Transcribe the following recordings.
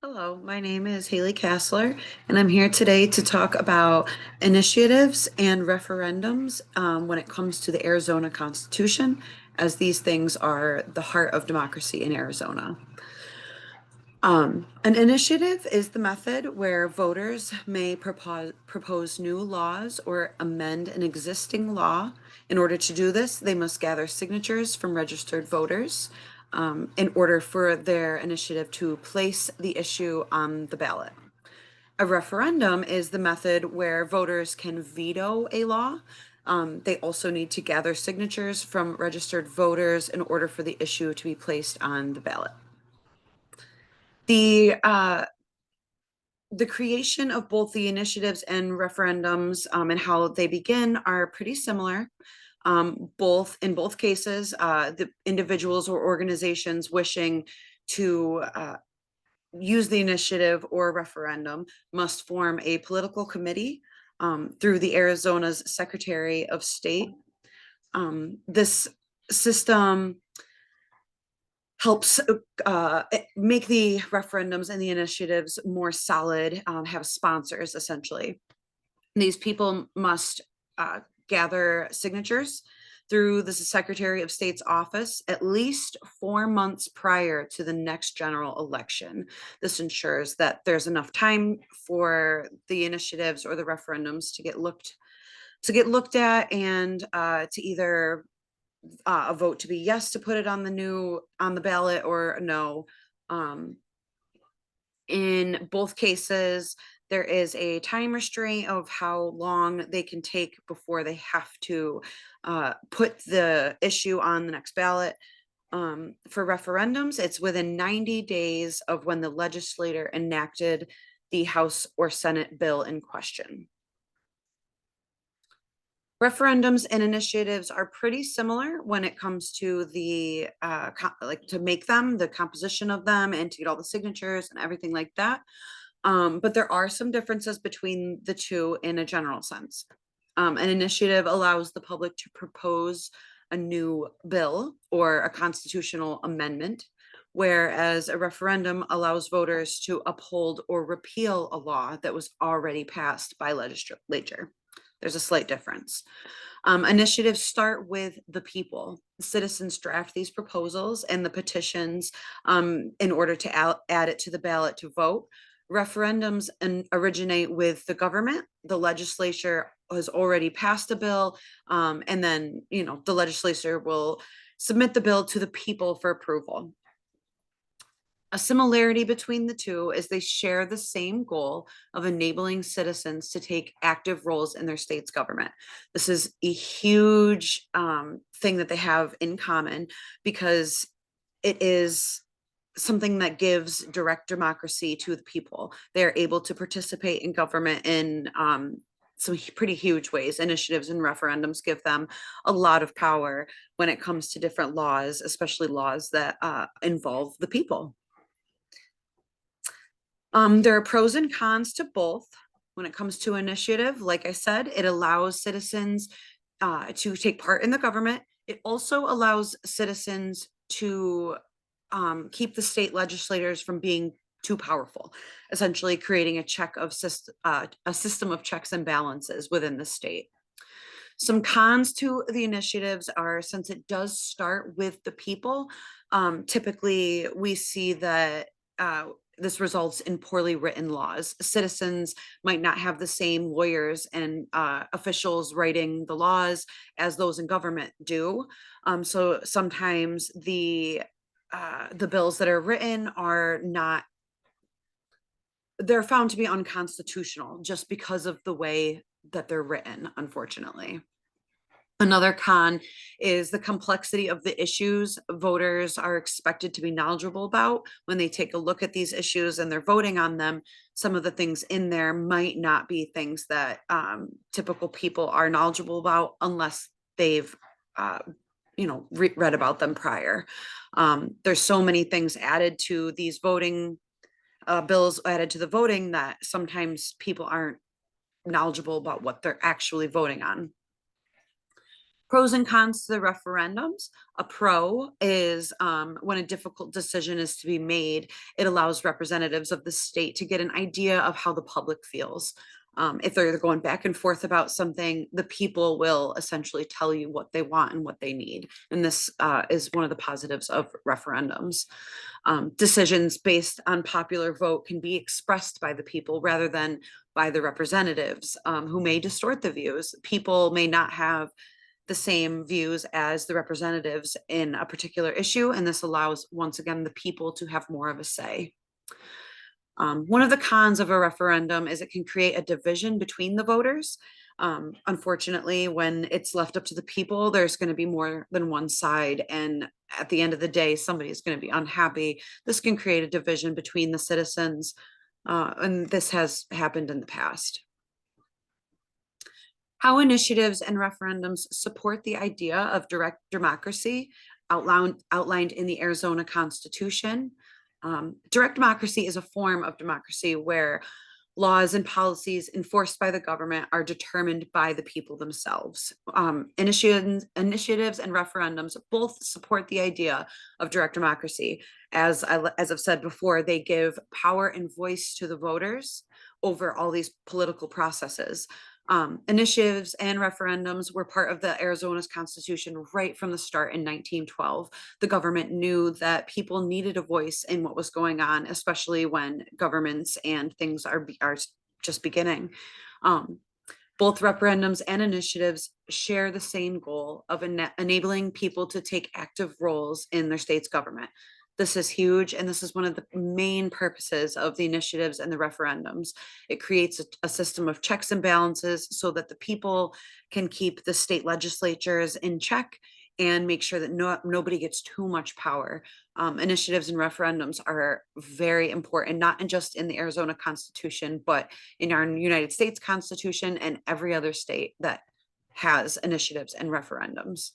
Hello, my name is Haley Kassler, and I'm here today to talk about initiatives and referendums when it comes to the Arizona Constitution, as these things are the heart of democracy in Arizona. An initiative is the method where voters may propose new laws or amend an existing law. In order to do this, they must gather signatures from registered voters in order for their initiative to place the issue on the ballot. A referendum is the method where voters can veto a law. They also need to gather signatures from registered voters in order for the issue to be placed on the ballot. The creation of both the initiatives and referendums and how they begin are pretty similar. In both cases, the individuals or organizations wishing to use the initiative or referendum must form a political committee through the Arizona's Secretary of State. This system helps make the referendums and the initiatives more solid, have sponsors essentially. These people must gather signatures through the Secretary of State's office at least 4 months prior to the next general election. This ensures that there's enough time for the initiatives or the referendums to get looked at and to either a vote to be yes to put it on the ballot or no. In both cases, there is a time restraint of how long they can take before they have to put the issue on the next ballot. For referendums, it's within 90 days of when the legislator enacted the House or Senate bill in question. Referendums and initiatives are pretty similar when it comes to the to make them, the composition of them, and to get all the signatures and everything like that. But there are some differences between the two in a general sense. An initiative allows the public to propose a new bill or a constitutional amendment, whereas a referendum allows voters to uphold or repeal a law that was already passed by legislature. There's a slight difference. Initiatives start with the people. Citizens draft these proposals and the petitions in order to add it to the ballot to vote. Referendums originate with the government. The legislature has already passed a bill, and then the legislature will submit the bill to the people for approval. A similarity between the two is they share the same goal of enabling citizens to take active roles in their state's government. This is a huge thing that they have in common because it is something that gives direct democracy to the people. They're able to participate in government in some pretty huge ways. Initiatives and referendums give them a lot of power when it comes to different laws, especially laws that involve the people. There are pros and cons to both. When it comes to initiative, like I said, it allows citizens to take part in the government. It also allows citizens to keep the state legislators from being too powerful, essentially creating a system of checks and balances within the state. Some cons to the initiatives are, since it does start with the people, typically we see that this results in poorly written laws. Citizens might not have the same lawyers and officials writing the laws as those in government do. So sometimes the bills that are written are not, they're found to be unconstitutional just because of the way that they're written, unfortunately. Another con is the complexity of the issues voters are expected to be knowledgeable about when they take a look at these issues and they're voting on them. Some of the things in there might not be things that typical people are knowledgeable about unless they've read about them prior. There's so many things added to these voting bills added to the voting that sometimes people aren't knowledgeable about what they're actually voting on. Pros and cons to the referendums. A pro is when a difficult decision is to be made, it allows representatives of the state to get an idea of how the public feels. If they're going back and forth about something, the people will essentially tell you what they want and what they need. And this is one of the positives of referendums. Decisions based on popular vote can be expressed by the people rather than by the representatives, who may distort the views. People may not have the same views as the representatives in a particular issue, and this allows, once again, the people to have more of a say. One of the cons of a referendum is it can create a division between the voters. Unfortunately, when it's left up to the people, there's going to be more than one side, and at the end of the day, somebody's going to be unhappy. This can create a division between the citizens, and this has happened in the past. How initiatives and referendums support the idea of direct democracy outlined in the Arizona Constitution. Direct democracy is a form of democracy where laws and policies enforced by the government are determined by the people themselves. Initiatives and referendums both support the idea of direct democracy. As I've said before, they give power and voice to the voters over all these political processes. Initiatives and referendums were part of the Arizona's constitution right from the start in 1912. The government knew that people needed a voice in what was going on, especially when governments and things are just beginning. Both referendums and initiatives share the same goal of enabling people to take active roles in their state's government. This is huge, and this is one of the main purposes of the initiatives and the referendums. It creates a system of checks and balances so that the people can keep the state legislatures in check and make sure that nobody gets too much power. Initiatives and referendums are very important, not just in the Arizona Constitution, but in our United States Constitution and every other state that has initiatives and referendums.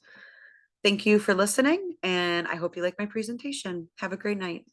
Thank you for listening, and I hope you like my presentation. Have a great night.